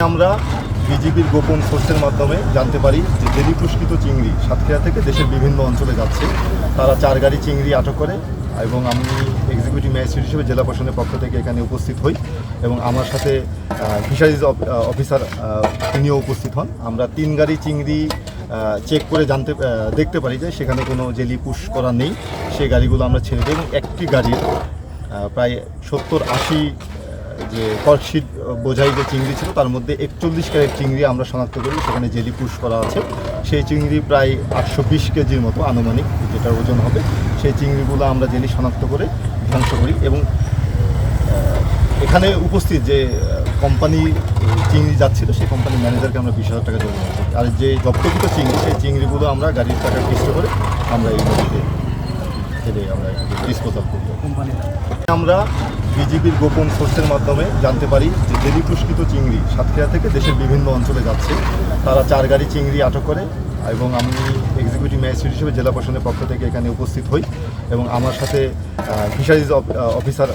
আমরা বিজিবির গোপন সোর্সের মাধ্যমে জানতে পারি যে জেলি পুষ্কিত চিংড়ি সাতক্ষীরা থেকে দেশের বিভিন্ন অঞ্চলে যাচ্ছে। তারা 4 গাড়ি চিংড়ি আটক করে এবং আমি এক্সিকিউটিভ ম্যাজিস্ট্রেট হিসেবে জেলা প্রশাসনের পক্ষ থেকে এখানে উপস্থিত হই এবং আমার সাথে ফিশারিজ অফিসার তিনিও উপস্থিত হন। আমরা 3 গাড়ি চিংড়ি চেক করে দেখতে পারি যে সেখানে কোনো জেলি পুশ করা নেই। সেই গাড়িগুলো আমরা ছেড়ে দিই এবং একটি গাড়ির প্রায় 70-80 যে কর্কশিট বোঝাই যে চিংড়ি ছিল তার মধ্যে 41 ক্যারেট চিংড়ি আমরা শনাক্ত করি, সেখানে জেলি পুশ করা আছে। সেই চিংড়ি প্রায় 820 কেজির মতো আনুমানিক যেটার ওজন হবে। সেই চিংড়িগুলো আমরা জেলি শনাক্ত করে ধ্বংস করি এবং এখানে উপস্থিত যে কোম্পানি চিংড়ি যাচ্ছিল সেই কোম্পানির ম্যানেজারকে আমরা 20,000 টাকা জরিমানা করি। আর যে জব্দকৃত চিংড়ি সেই চিংড়িগুলো আমরা গাড়ির টাকা কিস্ত করে আমরা এই নদীতে ছেড়ে আমরা ডিসপোজাল করি। আমরা বিজিবির গোপন সোর্সের মাধ্যমে জানতে পারি যে জেলি পুষ্কিত চিংড়ি সাতক্ষীরা থেকে দেশের বিভিন্ন অঞ্চলে যাচ্ছে। তারা 4 গাড়ি চিংড়ি আটক করে এবং আমি এক্সিকিউটিভ ম্যাজিস্ট্রেট হিসেবে জেলা প্রশাসনের পক্ষ থেকে এখানে উপস্থিত হই এবং আমার সাথে ফিশারিজ অফিসার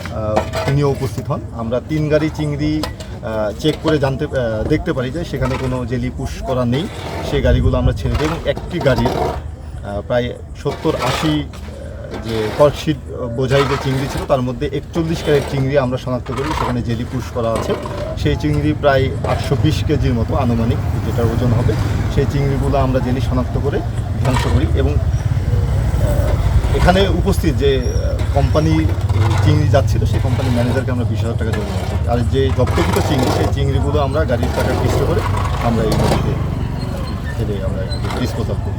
তিনিও উপস্থিত হন। আমরা 3 গাড়ি চিংড়ি চেক করে দেখতে পারি যে সেখানে কোনো জেলি পুশ করা নেই। সেই গাড়িগুলো আমরা ছেড়ে দিই এবং একটি গাড়ির প্রায় 70-80 যে কর্কশিট বোঝাই যে চিংড়ি ছিল তার মধ্যে 41 ক্যারেট চিংড়ি আমরা শনাক্ত করি, সেখানে জেলি পুশ করা আছে। সেই চিংড়ি প্রায় 820 কেজির মতো আনুমানিক যেটার ওজন হবে। সেই চিংড়িগুলো আমরা জেলি শনাক্ত করে ধ্বংস করি এবং এখানে উপস্থিত যে কোম্পানি চিংড়ি যাচ্ছিল সেই কোম্পানির ম্যানেজারকে আমরা 20,000 টাকা জরিমানা করি। আর যে জব্দকৃত চিংড়ি সেই চিংড়িগুলো আমরা গাড়ির টাকা কিস্ত করে আমরা এই নদীতে ছেড়ে আমরা ডিসপোজাল করি।